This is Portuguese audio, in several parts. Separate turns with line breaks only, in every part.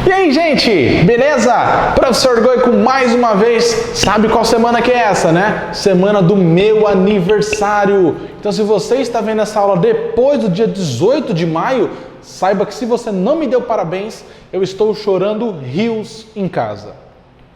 E aí, gente, beleza? Professor Goico mais uma vez. Sabe qual semana que é essa, né? Semana do meu aniversário. Então, se você está vendo essa aula depois do dia 18 de maio, saiba que se você não me deu parabéns, eu estou chorando rios em casa.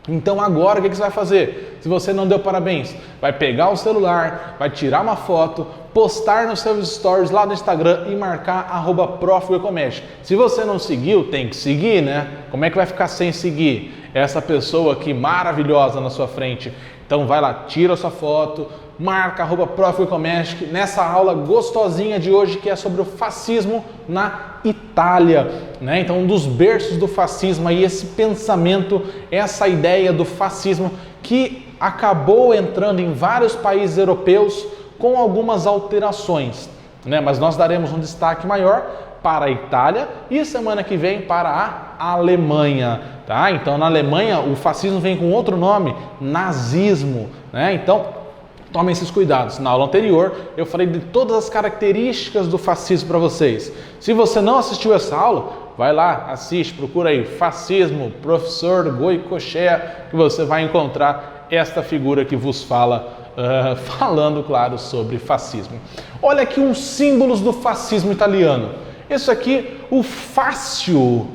Então agora o que você vai fazer? Se você não deu parabéns, vai pegar o celular, vai tirar uma foto, postar nos seus stories lá no Instagram e marcar @profgoicomete. Se você não seguiu, tem que seguir, né? Como é que vai ficar sem seguir essa pessoa aqui maravilhosa na sua frente? Então vai lá, tira a sua foto, marca @profgoicomete nessa aula gostosinha de hoje que é sobre o fascismo na Itália, né? Então um dos berços do fascismo aí, esse pensamento, essa ideia do fascismo que acabou entrando em vários países europeus com algumas alterações, né? Mas nós daremos um destaque maior para a Itália e semana que vem para a Alemanha, tá? Então na Alemanha o fascismo vem com outro nome, nazismo, né? Então tomem esses cuidados. Na aula anterior, eu falei de todas as características do fascismo para vocês. Se você não assistiu essa aula, vai lá, assiste, procura aí, fascismo, professor Goicoechea, que você vai encontrar esta figura que vos fala, falando, claro, sobre fascismo. Olha aqui uns símbolos do fascismo italiano. Isso aqui, o fascio,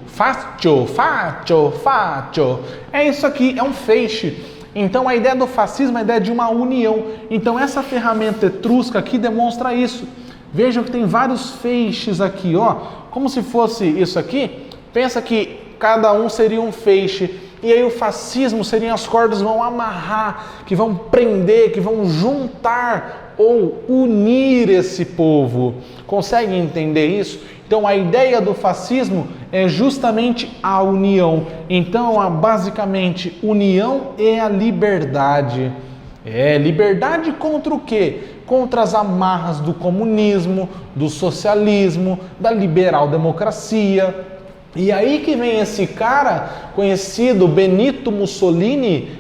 é isso aqui, é um feixe. Então a ideia do fascismo é a ideia de uma união. Então essa ferramenta etrusca aqui demonstra isso. Vejam que tem vários feixes aqui, ó. Como se fosse isso aqui. Pensa que cada um seria um feixe. E aí o fascismo seriam as cordas que vão amarrar, que vão prender, que vão juntar ou unir esse povo. Conseguem entender isso? Então a ideia do fascismo é justamente a união. Então, basicamente, união é a liberdade. Liberdade contra o quê? Contra as amarras do comunismo, do socialismo, da liberal-democracia. E aí que vem esse cara conhecido, Benito Mussolini.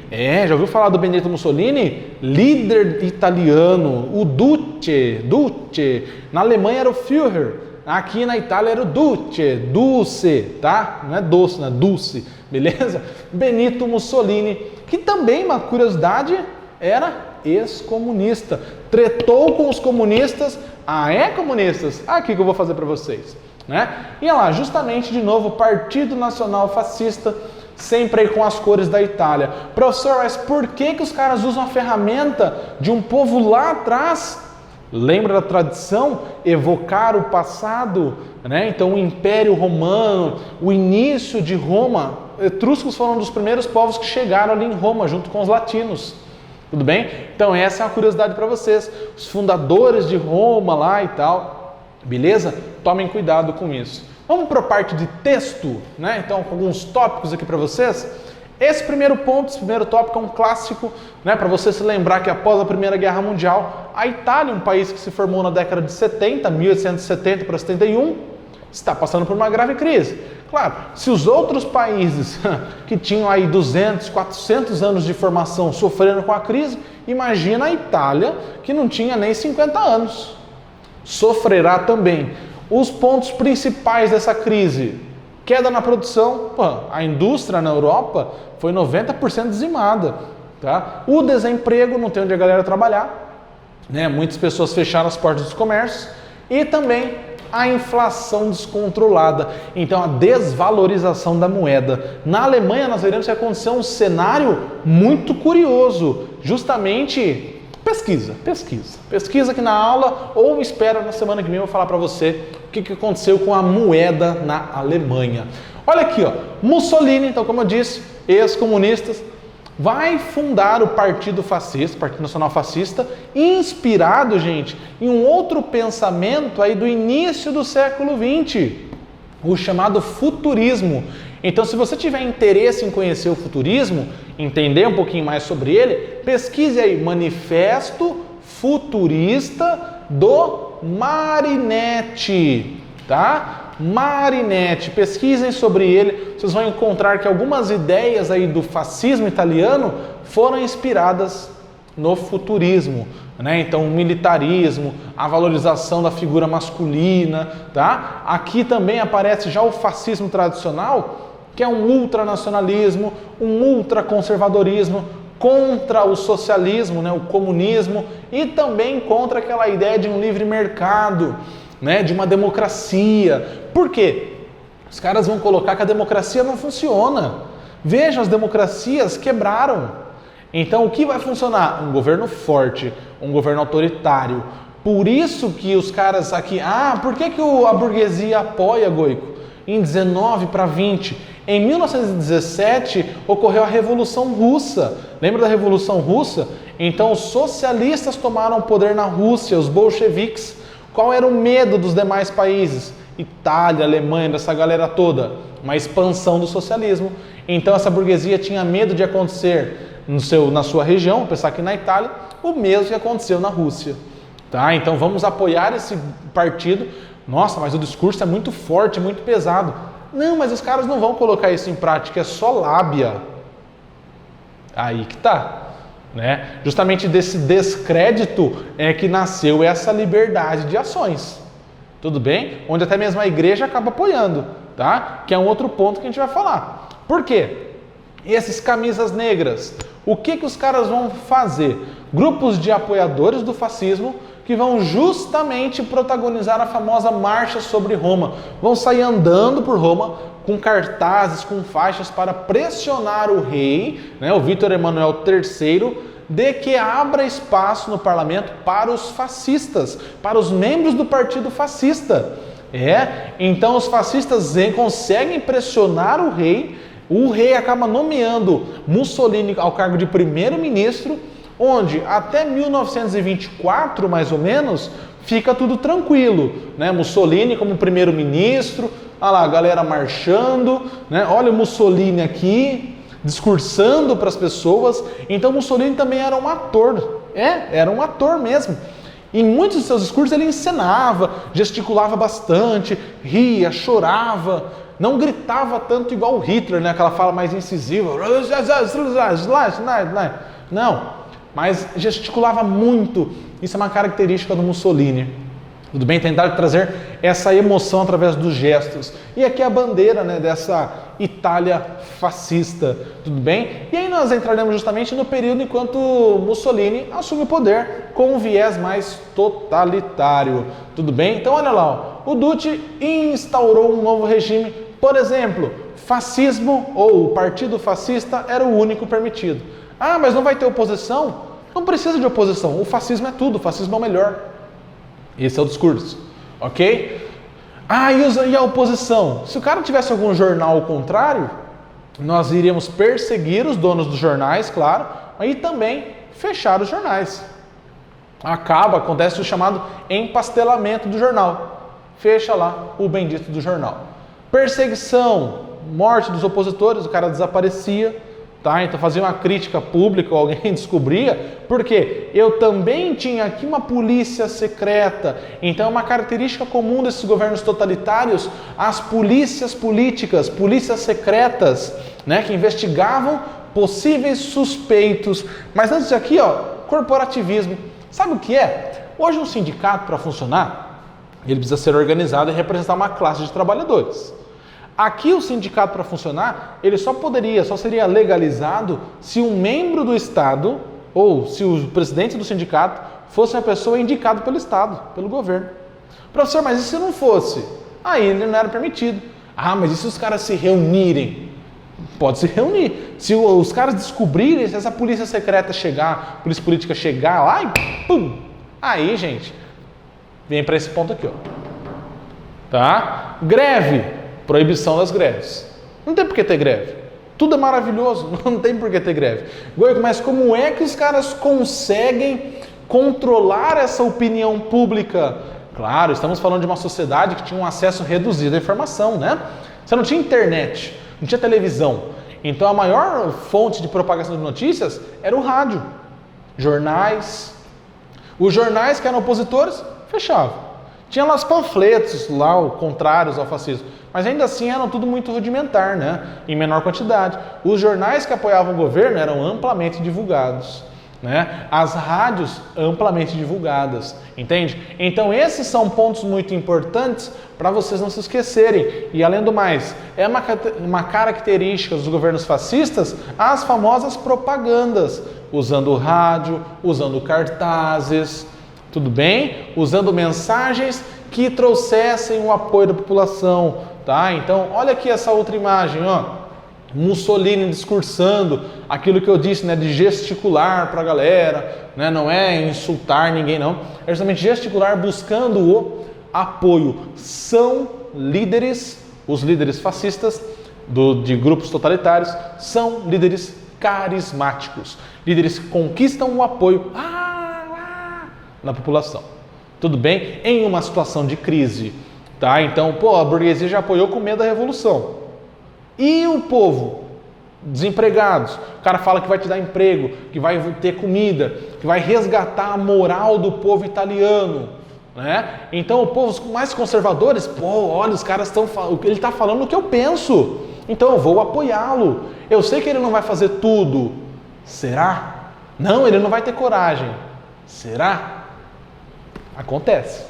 Já ouviu falar do Benito Mussolini? Líder italiano, o Duce. Na Alemanha era o Führer. Aqui na Itália era o Duce, tá? Não é doce, né? Duce, beleza? Benito Mussolini, que também, uma curiosidade, era ex-comunista. Tretou com os comunistas. Comunistas? Aqui que eu vou fazer para vocês, né? E olha lá, justamente de novo, Partido Nacional Fascista, sempre aí com as cores da Itália. Professor, mas por que os caras usam a ferramenta de um povo lá atrás? Lembra da tradição? Evocar o passado, né? Então o Império Romano, o início de Roma, etruscos foram um dos primeiros povos que chegaram ali em Roma, junto com os latinos. Tudo bem? Então essa é uma curiosidade para vocês. Os fundadores de Roma lá e tal, beleza? Tomem cuidado com isso. Vamos para a parte de texto, né? Então alguns tópicos aqui para vocês. Esse primeiro ponto, esse primeiro tópico é um clássico, né, para você se lembrar que após a Primeira Guerra Mundial, a Itália, um país que se formou na década de 70, 1870 para 71, está passando por uma grave crise. Claro, se os outros países que tinham aí 200, 400 anos de formação sofreram com a crise, imagina a Itália, que não tinha nem 50 anos. Sofrerá também. Os pontos principais dessa crise: queda na produção, a indústria na Europa foi 90% dizimada, tá? O desemprego, não tem onde a galera trabalhar, né? Muitas pessoas fecharam as portas dos comércios e também a inflação descontrolada, então a desvalorização da moeda. Na Alemanha nós veremos que aconteceu um cenário muito curioso, justamente pesquisa aqui na aula ou espera na semana que vem eu vou falar para você o que aconteceu com a moeda na Alemanha. Olha aqui, ó, Mussolini, então como eu disse, ex-comunistas, vai fundar o Partido Fascista, Partido Nacional Fascista, inspirado, gente, em um outro pensamento aí do início do século XX, o chamado futurismo. Então, se você tiver interesse em conhecer o futurismo, entender um pouquinho mais sobre ele, pesquise aí Manifesto Futurista do Marinetti, tá? Marinetti, pesquisem sobre ele, vocês vão encontrar que algumas ideias aí do fascismo italiano foram inspiradas no futurismo, né? Então o militarismo, a valorização da figura masculina, tá? Aqui também aparece já o fascismo tradicional, que é um ultranacionalismo, um ultraconservadorismo, contra o socialismo, né, o comunismo, e também contra aquela ideia de um livre mercado, né, de uma democracia. Por quê? Os caras vão colocar que a democracia não funciona. Veja, as democracias quebraram. Então o que vai funcionar? Um governo forte, um governo autoritário. Por isso que os caras aqui... por que a burguesia apoia, Goico? Em 19 para 20. Em 1917 ocorreu a Revolução Russa. Lembra da Revolução Russa? Então os socialistas tomaram o poder na Rússia, os bolcheviques. Qual era o medo dos demais países? Itália, Alemanha, dessa galera toda. Uma expansão do socialismo. Então essa burguesia tinha medo de acontecer na sua região, pensar aqui na Itália, o mesmo que aconteceu na Rússia. Tá? Então vamos apoiar esse partido. Nossa, mas o discurso é muito forte, muito pesado. Não, mas os caras não vão colocar isso em prática, é só lábia. Aí que tá. Né? Justamente desse descrédito é que nasceu essa liberdade de ações. Tudo bem? Onde até mesmo a igreja acaba apoiando, tá? Que é um outro ponto que a gente vai falar. Por quê? E esses camisas negras, o que os caras vão fazer? Grupos de apoiadores do fascismo que vão justamente protagonizar a famosa Marcha sobre Roma. Vão sair andando por Roma com cartazes, com faixas para pressionar o rei, né, o Vítor Emanuel III, de que abra espaço no parlamento para os fascistas, para os membros do partido fascista. Então os fascistas conseguem pressionar o rei acaba nomeando Mussolini ao cargo de primeiro-ministro, onde até 1924, mais ou menos, fica tudo tranquilo, né? Mussolini como primeiro-ministro, olha lá a galera marchando, né? Olha o Mussolini aqui, discursando para as pessoas. Então Mussolini também era um ator, era um ator mesmo. Em muitos de seus discursos ele encenava, gesticulava bastante, ria, chorava, não gritava tanto igual o Hitler, né? Aquela fala mais incisiva, não, mas gesticulava muito. Isso é uma característica do Mussolini. Tudo bem? Tentar trazer essa emoção através dos gestos. E aqui a bandeira, né, dessa Itália fascista. Tudo bem? E aí nós entraremos justamente no período enquanto Mussolini assume o poder com um viés mais totalitário. Tudo bem? Então olha lá, o Duce instaurou um novo regime. Por exemplo, fascismo ou o partido fascista era o único permitido. Mas não vai ter oposição? Não precisa de oposição. O fascismo é tudo, o fascismo é o melhor. Esse é o discurso, ok? E a oposição? Se o cara tivesse algum jornal ao contrário, nós iríamos perseguir os donos dos jornais, claro, e também fechar os jornais. Acontece o chamado empastelamento do jornal. Fecha lá o bendito do jornal. Perseguição, morte dos opositores, o cara desaparecia. Tá? Então fazia uma crítica pública ou alguém descobria, porque eu também tinha aqui uma polícia secreta. Então é uma característica comum desses governos totalitários, as polícias políticas, polícias secretas, né, que investigavam possíveis suspeitos. Mas antes aqui, corporativismo. Sabe o que é? Hoje um sindicato, para funcionar, ele precisa ser organizado e representar uma classe de trabalhadores. Aqui o sindicato, para funcionar, ele só seria legalizado se um membro do Estado, ou se o presidente do sindicato, fosse uma pessoa indicada pelo Estado, pelo governo. Professor, mas e se não fosse? Aí ele não era permitido. Mas e se os caras se reunirem? Pode se reunir. Se os caras descobrirem, se essa polícia secreta chegar, polícia política chegar lá e pum! Aí, gente, vem para esse ponto aqui, Tá? Greve. Proibição das greves. Não tem por que ter greve. Tudo é maravilhoso, não tem por que ter greve. Mas como é que os caras conseguem controlar essa opinião pública? Claro, estamos falando de uma sociedade que tinha um acesso reduzido à informação, né? Você não tinha internet, não tinha televisão. Então a maior fonte de propagação de notícias era o rádio. Jornais. Os jornais que eram opositores, fechavam. Tinha lá os panfletos, contrários ao fascismo. Mas ainda assim eram tudo muito rudimentar, né? Em menor quantidade. Os jornais que apoiavam o governo eram amplamente divulgados. né? As rádios amplamente divulgadas, entende? Então esses são pontos muito importantes para vocês não se esquecerem. E além do mais, é uma característica dos governos fascistas as famosas propagandas, usando rádio, usando cartazes, tudo bem? Usando mensagens que trouxessem o apoio da população, tá? Então olha aqui essa outra imagem, ó. Mussolini discursando aquilo que eu disse, né, de gesticular para a galera, né, não é insultar ninguém não, é justamente gesticular buscando o apoio. São líderes, os líderes fascistas de grupos totalitários, são líderes carismáticos, líderes que conquistam o apoio na população, tudo bem? Em uma situação de crise, tá? Então, a burguesia já apoiou com medo da revolução. E o povo, desempregados, o cara fala que vai te dar emprego, que vai ter comida, que vai resgatar a moral do povo italiano, né? Então, o povo, os mais conservadores, olha, os caras estão falando, ele está falando o que eu penso, então eu vou apoiá-lo. Eu sei que ele não vai fazer tudo. Será? Não, ele não vai ter coragem. Será? Acontece.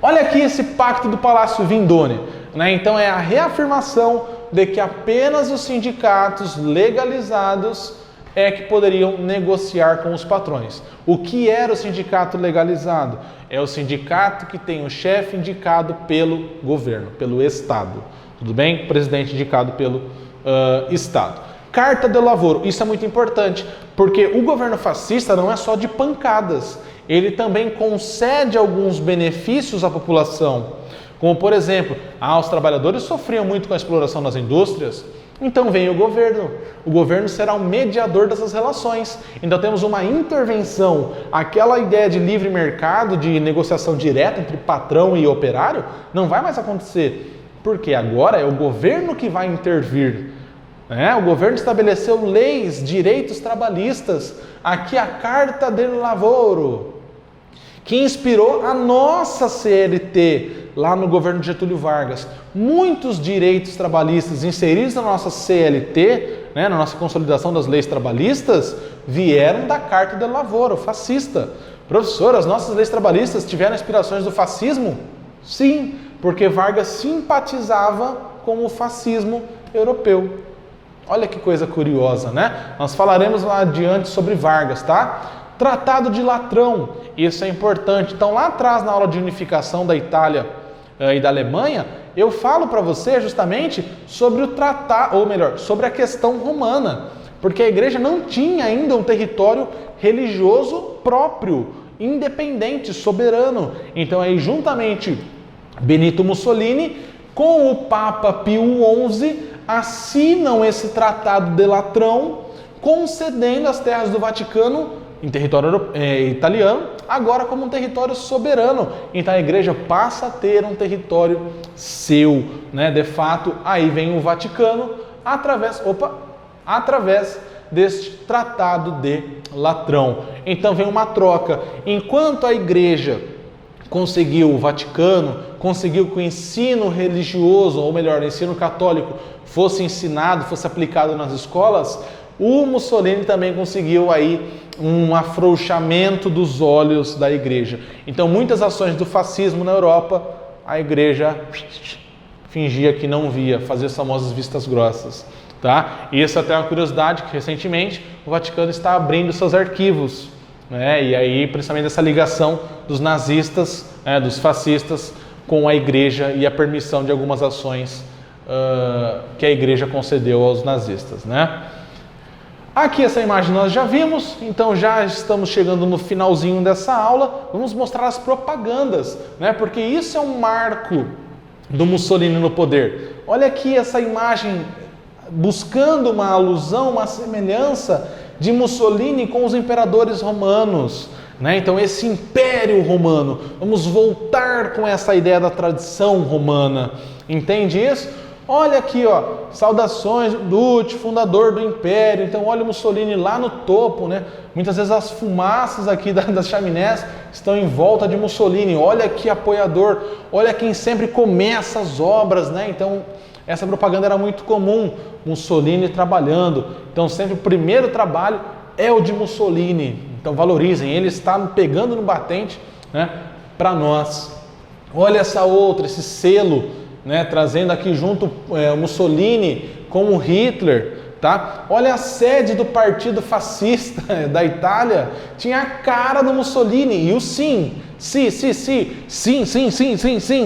Olha aqui esse pacto do Palácio Vindone, né? Então é a reafirmação de que apenas os sindicatos legalizados é que poderiam negociar com os patrões. O que era o sindicato legalizado? É o sindicato que tem o chefe indicado pelo governo, pelo Estado. Tudo bem? Presidente indicado pelo Estado. Carta de Lavoro. Isso é muito importante, porque o governo fascista não é só de pancadas. Ele também concede alguns benefícios à população. Como, por exemplo, os trabalhadores sofriam muito com a exploração das indústrias, então vem o governo será o mediador dessas relações. Então temos uma intervenção, aquela ideia de livre mercado, de negociação direta entre patrão e operário, não vai mais acontecer, porque agora é o governo que vai intervir. O governo estabeleceu leis, direitos trabalhistas, aqui a Carta del Lavoro, que inspirou a nossa CLT, lá no governo de Getúlio Vargas. Muitos direitos trabalhistas inseridos na nossa CLT, na nossa consolidação das leis trabalhistas, vieram da Carta del Lavoro, fascista. Professor, as nossas leis trabalhistas tiveram inspirações do fascismo? Sim, porque Vargas simpatizava com o fascismo europeu. Olha que coisa curiosa, né? Nós falaremos lá adiante sobre Vargas, tá? Tratado de Latrão, isso é importante. Então lá atrás, na aula de unificação da Itália e da Alemanha, eu falo para você justamente sobre o tratado, ou melhor, sobre a questão romana, porque a igreja não tinha ainda um território religioso próprio, independente, soberano. Então aí juntamente Benito Mussolini com o Papa Pio XI assinam esse Tratado de Latrão, concedendo as terras do Vaticano em território italiano, agora como um território soberano. Então a igreja passa a ter um território seu, né? De fato, aí vem o Vaticano através deste Tratado de Latrão. Então vem uma troca. Enquanto a igreja conseguiu, o Vaticano conseguiu que o ensino religioso, ou melhor, o ensino católico, fosse ensinado, fosse aplicado nas escolas, o Mussolini também conseguiu aí um afrouxamento dos olhos da igreja. Então, muitas ações do fascismo na Europa, a igreja fingia que não via, fazia as famosas vistas grossas. Tá? E isso até é uma curiosidade, que recentemente o Vaticano está abrindo seus arquivos, né? E aí, principalmente essa ligação dos nazistas, dos fascistas, com a igreja e a permissão de algumas ações que a igreja concedeu aos nazistas, né? Aqui essa imagem nós já vimos, então já estamos chegando no finalzinho dessa aula. Vamos mostrar as propagandas, né? Porque isso é um marco do Mussolini no poder. Olha aqui essa imagem buscando uma alusão, uma semelhança de Mussolini com os imperadores romanos, né? Então esse império romano, vamos voltar com essa ideia da tradição romana, entende isso? Olha aqui, ó, saudações Duce, fundador do Império. Então olha o Mussolini lá no topo, né? Muitas vezes as fumaças aqui das chaminés estão em volta de Mussolini. Olha que apoiador, olha quem sempre começa as obras, né? Então essa propaganda era muito comum, Mussolini trabalhando. Então sempre o primeiro trabalho é o de Mussolini. Então valorizem, ele está pegando no batente, né, para nós. Olha essa outra, esse selo, né, trazendo aqui junto o Mussolini com o Hitler. Tá? Olha a sede do partido fascista da Itália, tinha a cara do Mussolini e o sim,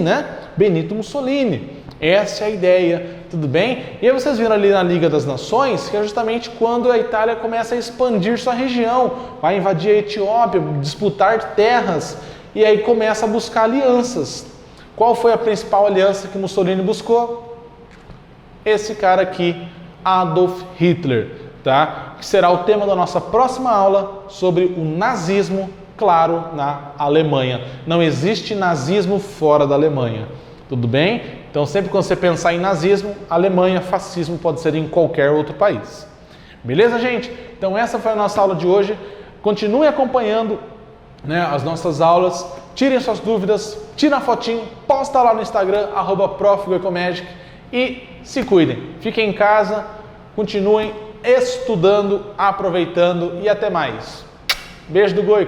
né? Benito Mussolini. Essa é a ideia, tudo bem? E aí vocês viram ali na Liga das Nações, que é justamente quando a Itália começa a expandir sua região, vai invadir a Etiópia, disputar terras, e aí começa a buscar alianças. Qual foi a principal aliança que Mussolini buscou? Esse cara aqui, Adolf Hitler, tá? Que será o tema da nossa próxima aula sobre o nazismo, claro, na Alemanha. Não existe nazismo fora da Alemanha, tudo bem? Então sempre quando você pensar em nazismo, Alemanha, fascismo pode ser em qualquer outro país. Beleza, gente? Então essa foi a nossa aula de hoje. Continue acompanhando, né, as nossas aulas, tirem suas dúvidas, tira a fotinho, posta lá no Instagram, @profgoicomagic. E se cuidem, fiquem em casa, continuem estudando, aproveitando e até mais. Beijo do Goico!